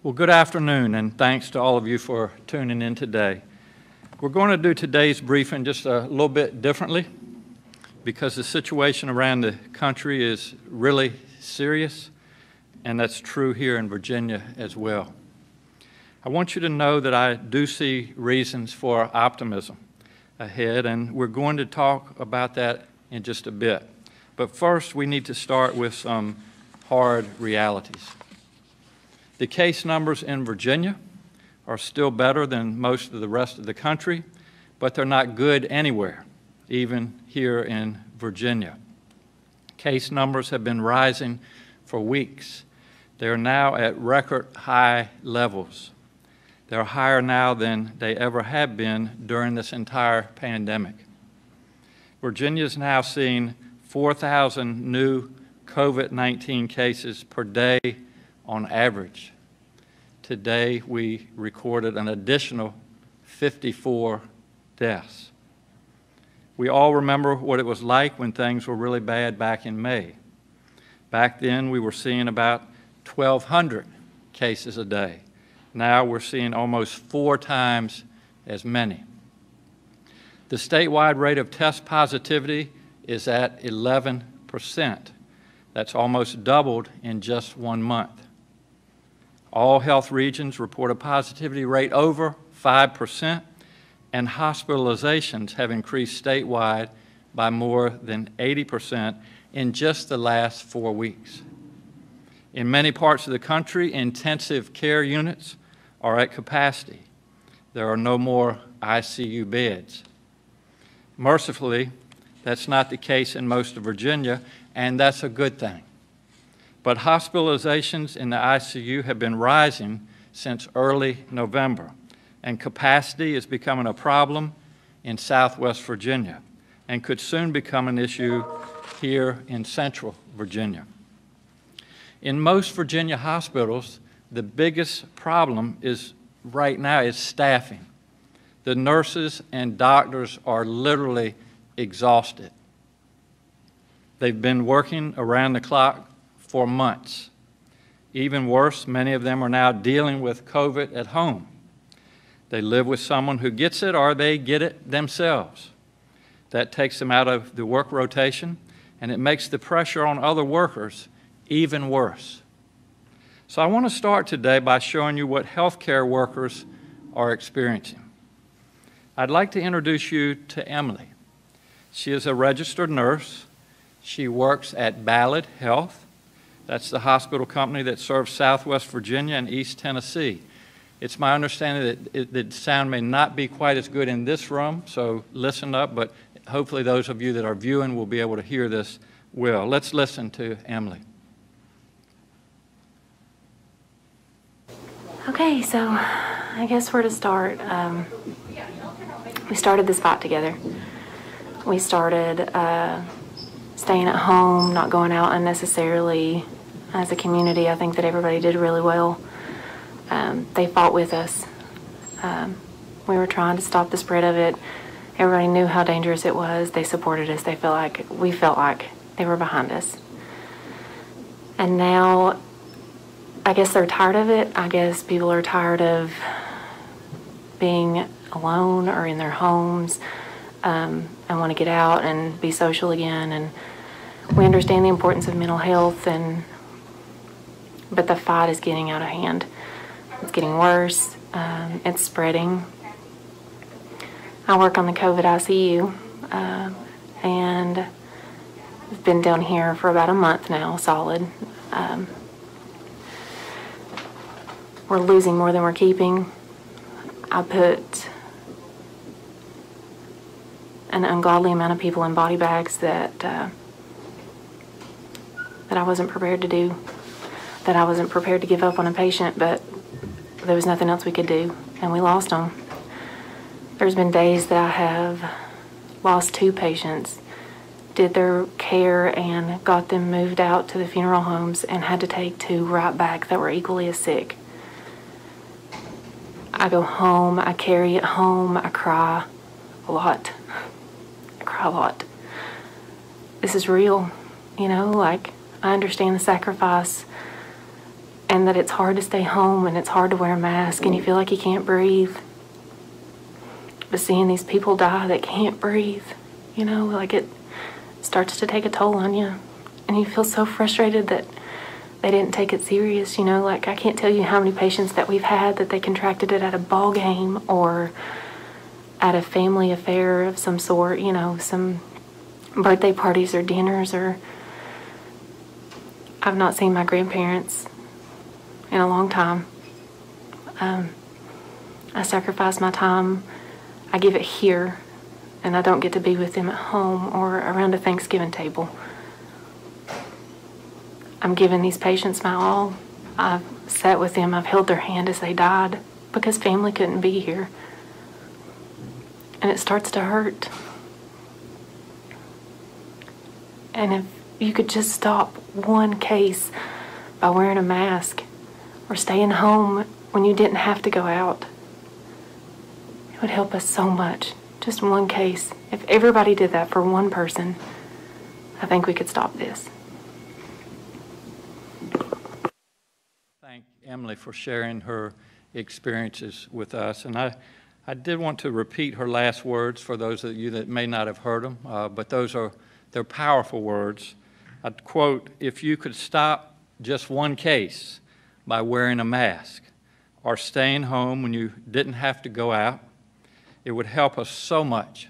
Well, good afternoon, and thanks to all of you for tuning in today. We're going to do today's briefing just a little bit differently because the situation around the country is really serious, and that's true here in Virginia as well. I want you to know that I do see reasons for optimism ahead, and we're going to talk about that in just a bit. But first, we need to start with some hard realities. The case numbers in Virginia are still better than most of the rest of the country, but they're not good anywhere, even here in Virginia. Case numbers have been rising for weeks. They're now at record high levels. They're higher now than they ever have been during this entire pandemic. Virginia is now seeing 4,000 new COVID-19 cases per day on average. Today, we recorded an additional 54 deaths. We all remember what it was like when things were really bad back in May. Back then, we were seeing about 1,200 cases a day. Now we're seeing almost 4 times as many. The statewide rate of test positivity is at 11%. That's almost doubled in just 1 month. All health regions report a positivity rate over 5%, and hospitalizations have increased statewide by more than 80% in just the last 4 weeks. In many parts of the country, intensive care units are at capacity. There are no more ICU beds. Mercifully, that's not the case in most of Virginia, and that's a good thing. But hospitalizations in the ICU have been rising since early November, and capacity is becoming a problem in Southwest Virginia and could soon become an issue here in Central Virginia. In most Virginia hospitals, the biggest problem right now is staffing. The nurses and doctors are literally exhausted. They've been working around the clock for months. Even worse, many of them are now dealing with COVID at home. They live with someone who gets it or they get it themselves. That takes them out of the work rotation, and it makes the pressure on other workers even worse. So I want to start today by showing you what healthcare workers are experiencing. I'd like to introduce you to Emily. She is a registered nurse. She works at Ballad Health. That's the hospital company that serves Southwest Virginia and East Tennessee. It's my understanding that the sound may not be quite as good in this room, so listen up, but hopefully those of you that are viewing will be able to hear this well. Let's listen to Emily. Okay, so I guess where to start. We started this fight together. We started staying at home, not going out unnecessarily. As a community, I think that everybody did really well. They fought with us. We were trying to stop the spread of it. Everybody knew how dangerous it was. They supported us. We felt like they were behind us. And now, I guess they're tired of it. I guess people are tired of being alone or in their homes and want to get out and be social again. And we understand the importance of mental health, but the fight is getting out of hand. It's getting worse. It's spreading. I work on the COVID ICU, and I've been down here for about a month now, solid. We're losing more than we're keeping. I put an ungodly amount of people in body bags that I wasn't prepared to do, that I wasn't prepared to give up on a patient, but there was nothing else we could do, and we lost them. There's been days that I have lost 2 patients, did their care and got them moved out to the funeral homes and had to take 2 right back that were equally as sick. I go home, I carry it home, I cry a lot. I cry a lot. This is real, you know, like I understand the sacrifice and that it's hard to stay home and it's hard to wear a mask and you feel like you can't breathe. But seeing these people die that can't breathe, you know, like it starts to take a toll on you. And you feel so frustrated that they didn't take it serious, you know. Like I can't tell you how many patients that we've had that they contracted it at a ball game or at a family affair of some sort, you know, some birthday parties or dinners, or I've not seen my grandparents in a long time. I sacrifice my time. I give it here, and I don't get to be with them at home or around a Thanksgiving table. I'm giving these patients my all. I've sat with them. I've held their hand as they died because family couldn't be here. And it starts to hurt. And if you could just stop one case by wearing a mask or staying home when you didn't have to go out, it would help us so much. Just one case. If everybody did that for one person, I think we could stop this. Thank Emily for sharing her experiences with us. And I did want to repeat her last words for those of you that may not have heard them, but they're powerful words. I'd quote, "If you could stop just one case by wearing a mask or staying home when you didn't have to go out, it would help us so much.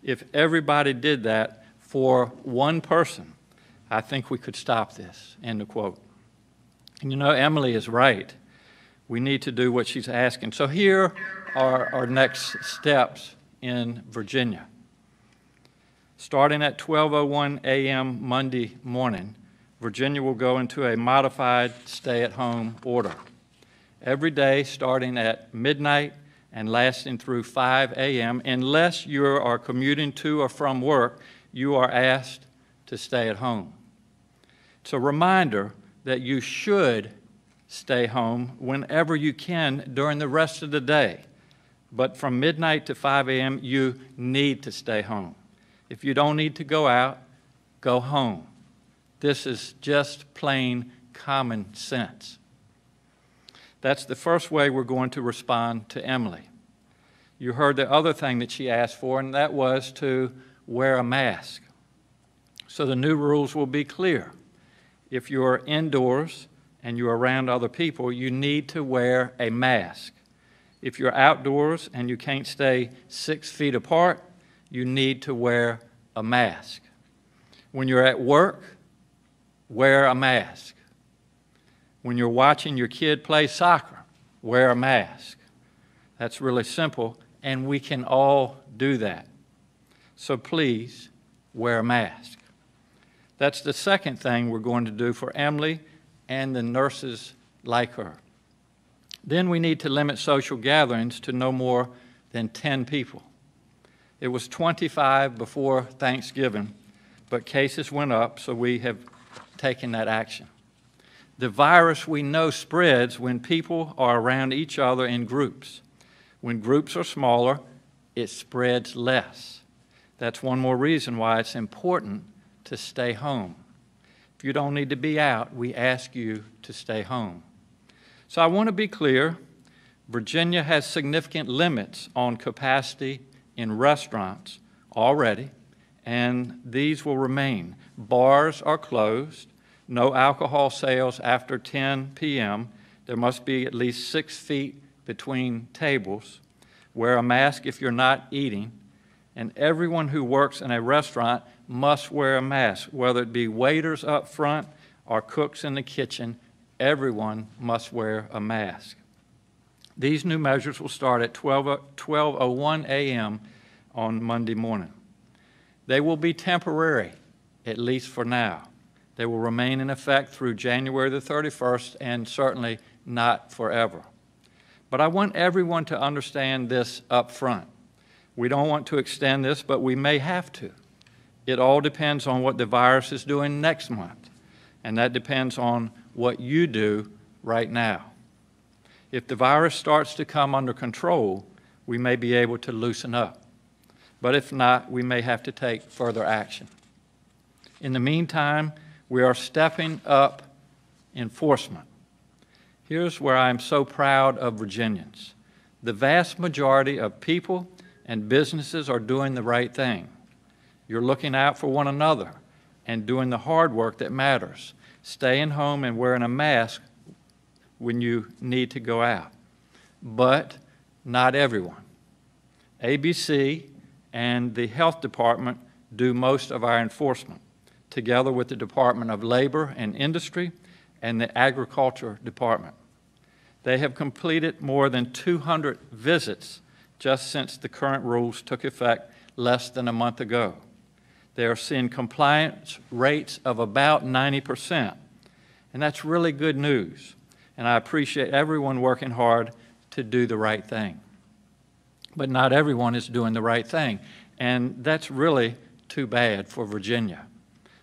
If everybody did that for one person, I think we could stop this," end of quote. And you know, Emily is right. We need to do what she's asking. So here are our next steps in Virginia. Starting at 12:01 a.m. Monday morning, Virginia will go into a modified stay-at-home order. Every day starting at midnight and lasting through 5 a.m., unless you are commuting to or from work, you are asked to stay at home. It's a reminder that you should stay home whenever you can during the rest of the day. But from midnight to 5 a.m., you need to stay home. If you don't need to go out, go home. This is just plain common sense. That's the first way we're going to respond to Emily. You heard the other thing that she asked for, and that was to wear a mask. So the new rules will be clear. If you're indoors and you're around other people, you need to wear a mask. If you're outdoors and you can't stay 6 feet apart, you need to wear a mask. When you're at work, wear a mask. When you're watching your kid play soccer, wear a mask. That's really simple, and we can all do that. So please, wear a mask. That's the second thing we're going to do for Emily and the nurses like her. Then we need to limit social gatherings to no more than 10 people. It was 25 before Thanksgiving, but cases went up, so we have taken that action. The virus we know spreads when people are around each other in groups. When groups are smaller, it spreads less. That's one more reason why it's important to stay home. If you don't need to be out, we ask you to stay home. So I want to be clear, Virginia has significant limits on capacity in restaurants already, and these will remain. Bars are closed, no alcohol sales after 10 p.m. There must be at least 6 feet between tables. Wear a mask if you're not eating, and everyone who works in a restaurant must wear a mask, whether it be waiters up front or cooks in the kitchen. Everyone must wear a mask. These new measures will start at 12:01 a.m. on Monday morning. They will be temporary, at least for now. They will remain in effect through January the 31st and certainly not forever. But I want everyone to understand this up front. We don't want to extend this, but we may have to. It all depends on what the virus is doing next month, and that depends on what you do right now. If the virus starts to come under control, we may be able to loosen up. But if not, we may have to take further action. In the meantime, we are stepping up enforcement. Here's where I'm so proud of Virginians. The vast majority of people and businesses are doing the right thing. You're looking out for one another and doing the hard work that matters, staying home and wearing a mask when you need to go out. But not everyone. ABC and the health department do most of our enforcement, together with the Department of Labor and Industry and the Agriculture Department. They have completed more than 200 visits just since the current rules took effect less than a month ago. They are seeing compliance rates of about 90%, and that's really good news. And I appreciate everyone working hard to do the right thing. But not everyone is doing the right thing, and that's really too bad for Virginia.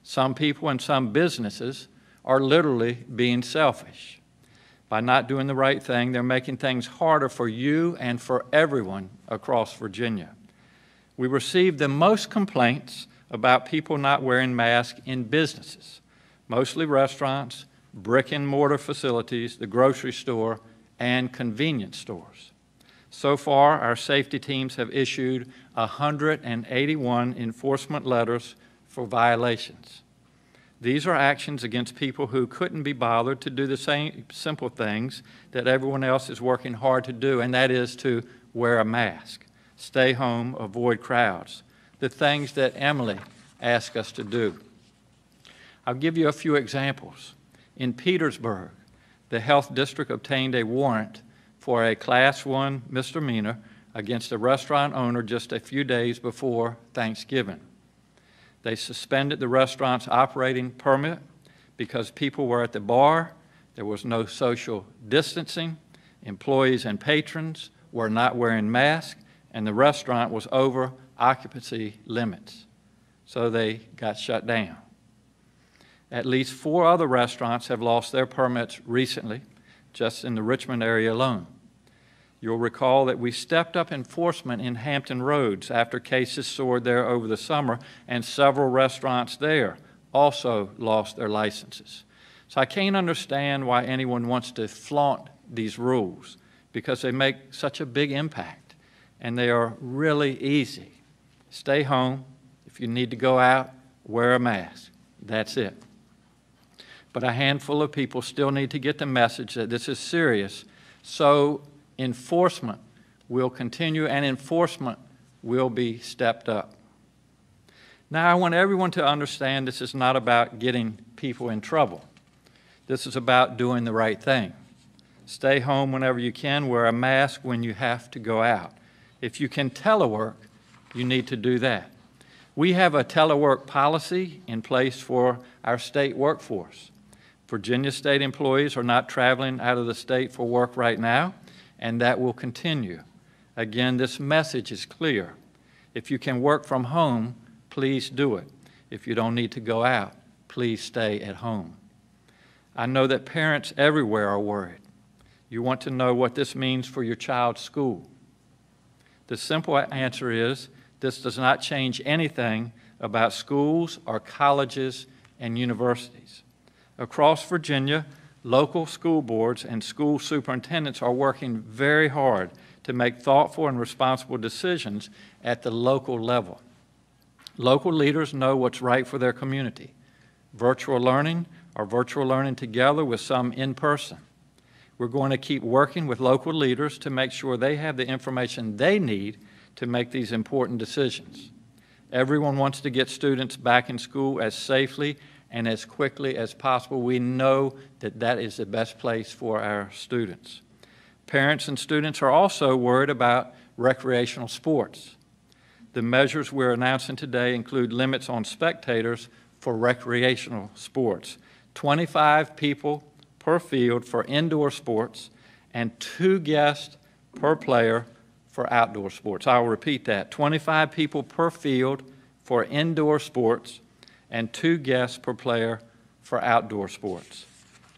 Some people and some businesses are literally being selfish. By not doing the right thing, they're making things harder for you and for everyone across Virginia. We received the most complaints about people not wearing masks in businesses, mostly restaurants, brick-and-mortar facilities, the grocery store, and convenience stores. So far, our safety teams have issued 181 enforcement letters for violations. These are actions against people who couldn't be bothered to do the same simple things that everyone else is working hard to do, and that is to wear a mask, stay home, avoid crowds, the things that Emily asked us to do. I'll give you a few examples. In Petersburg, the health district obtained a warrant for a Class 1 misdemeanor against a restaurant owner just a few days before Thanksgiving. They suspended the restaurant's operating permit because people were at the bar, there was no social distancing, employees and patrons were not wearing masks, and the restaurant was over occupancy limits. So they got shut down. At least 4 other restaurants have lost their permits recently, just in the Richmond area alone. You'll recall that we stepped up enforcement in Hampton Roads after cases soared there over the summer, and several restaurants there also lost their licenses. So I can't understand why anyone wants to flaunt these rules, because they make such a big impact, and they are really easy. Stay home. If you need to go out, wear a mask. That's it. But a handful of people still need to get the message that this is serious, so enforcement will continue and enforcement will be stepped up. Now, I want everyone to understand this is not about getting people in trouble. This is about doing the right thing. Stay home whenever you can, wear a mask when you have to go out. If you can telework, you need to do that. We have a telework policy in place for our state workforce. Virginia state employees are not traveling out of the state for work right now, and that will continue. Again, this message is clear. If you can work from home, please do it. If you don't need to go out, please stay at home. I know that parents everywhere are worried. You want to know what this means for your child's school. The simple answer is this does not change anything about schools or colleges and universities. Across Virginia, local school boards and school superintendents are working very hard to make thoughtful and responsible decisions at the local level. Local leaders know what's right for their community. Virtual learning or virtual learning together with some in-person. We're going to keep working with local leaders to make sure they have the information they need to make these important decisions. Everyone wants to get students back in school as safely and as quickly as possible. We know that that is the best place for our students. Parents and students are also worried about recreational sports. The measures we're announcing today include limits on spectators for recreational sports, 25 people per field for indoor sports, and 2 guests per player for outdoor sports. I'll repeat that, 25 people per field for indoor sports, and 2 guests per player for outdoor sports.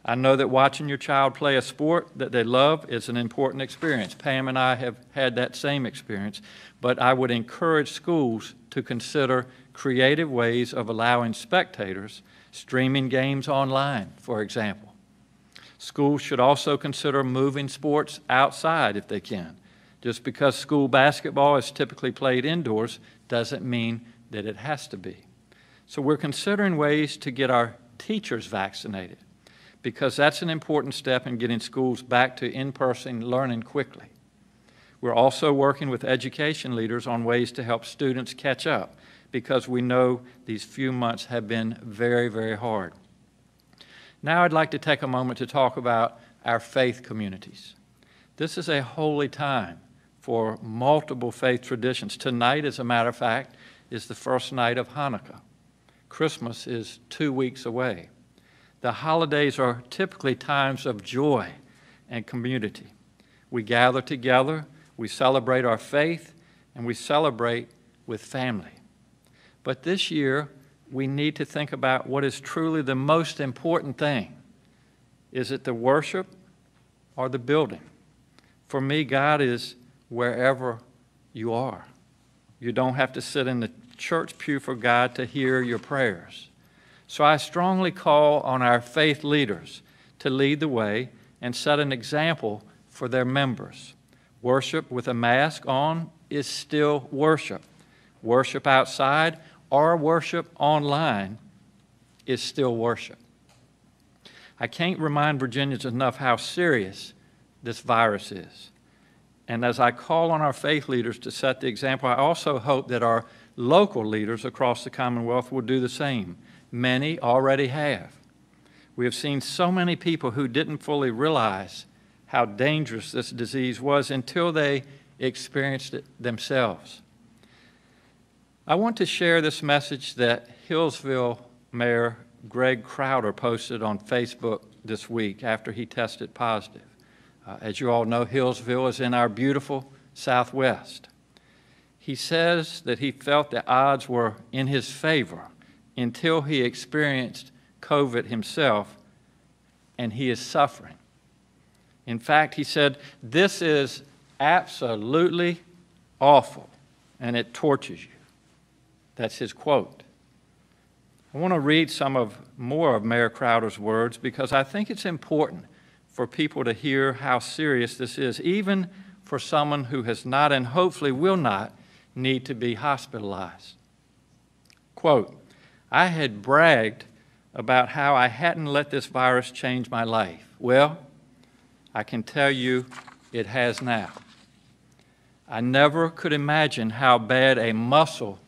I know that watching your child play a sport that they love is an important experience. Pam and I have had that same experience, but I would encourage schools to consider creative ways of allowing spectators streaming games online, for example. Schools should also consider moving sports outside if they can. Just because school basketball is typically played indoors doesn't mean that it has to be. So we're considering ways to get our teachers vaccinated, because that's an important step in getting schools back to in-person learning quickly. We're also working with education leaders on ways to help students catch up, because we know these few months have been very, very hard. Now I'd like to take a moment to talk about our faith communities. This is a holy time for multiple faith traditions. Tonight, as a matter of fact, is the first night of Hanukkah. Christmas is 2 weeks away. The holidays are typically times of joy and community. We gather together, we celebrate our faith, and we celebrate with family. But this year, we need to think about what is truly the most important thing. Is it the worship or the building? For me, God is wherever you are. You don't have to sit in the church pew for God to hear your prayers. So I strongly call on our faith leaders to lead the way and set an example for their members. Worship with a mask on is still worship. Worship outside or worship online is still worship. I can't remind Virginians enough how serious this virus is. And as I call on our faith leaders to set the example, I also hope that our local leaders across the Commonwealth will do the same. Many already have. We have seen so many people who didn't fully realize how dangerous this disease was until they experienced it themselves. I want to share this message that Hillsville Mayor Greg Crowder posted on Facebook this week after he tested positive. As you all know, Hillsville is in our beautiful Southwest. He says that he felt the odds were in his favor until he experienced COVID himself, and he is suffering. In fact, he said, "This is absolutely awful, and it tortures you." That's his quote. I want to read more of Mayor Crowder's words because I think it's important for people to hear how serious this is, even for someone who has not and hopefully will not need to be hospitalized. Quote, "I had bragged about how I hadn't let this virus change my life. Well, I can tell you it has now. I never could imagine how bad a muscle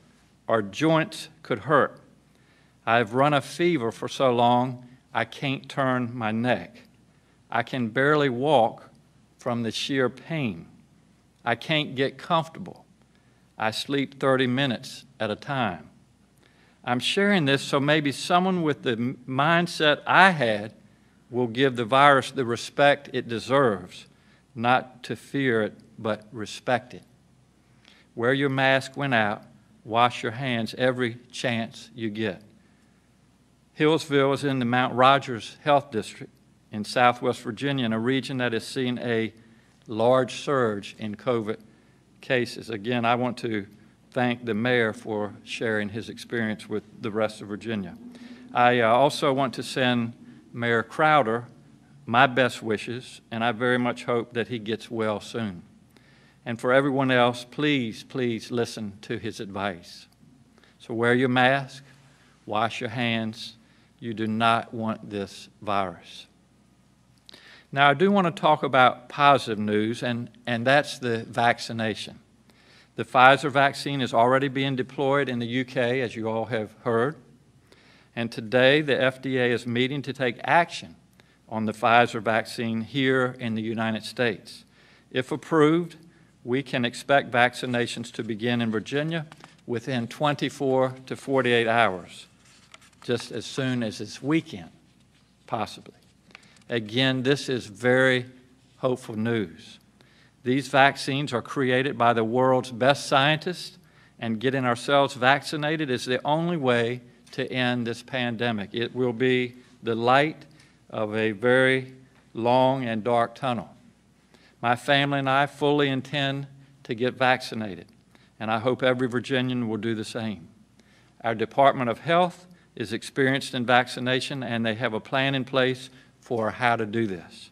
or joints could hurt. I've run a fever for so long I can't turn my neck. I can barely walk from the sheer pain. I can't get comfortable. I sleep 30 minutes at a time. I'm sharing this so maybe someone with the mindset I had will give the virus the respect it deserves, not to fear it, but respect it. Wear your mask when out. Wash your hands every chance you get." Hillsville is in the Mount Rogers Health District in Southwest Virginia, in a region that has seen a large surge in COVID cases. Again, I want to thank the mayor for sharing his experience with the rest of Virginia. I also want to send Mayor Crowder my best wishes, and I very much hope that he gets well soon. And for everyone else, please, please listen to his advice. So wear your mask, wash your hands. You do not want this virus. Now, I do want to talk about positive news, and that's the vaccination. The Pfizer vaccine is already being deployed in the UK, as you all have heard. And today, the FDA is meeting to take action on the Pfizer vaccine here in the United States. If approved, we can expect vaccinations to begin in Virginia within 24 to 48 hours, just as soon as this weekend, possibly. Again, this is very hopeful news. These vaccines are created by the world's best scientists, and getting ourselves vaccinated is the only way to end this pandemic. It will be the light of a very long and dark tunnel. My family and I fully intend to get vaccinated, and I hope every Virginian will do the same. Our Department of Health is experienced in vaccination, and they have a plan in place for how to do this.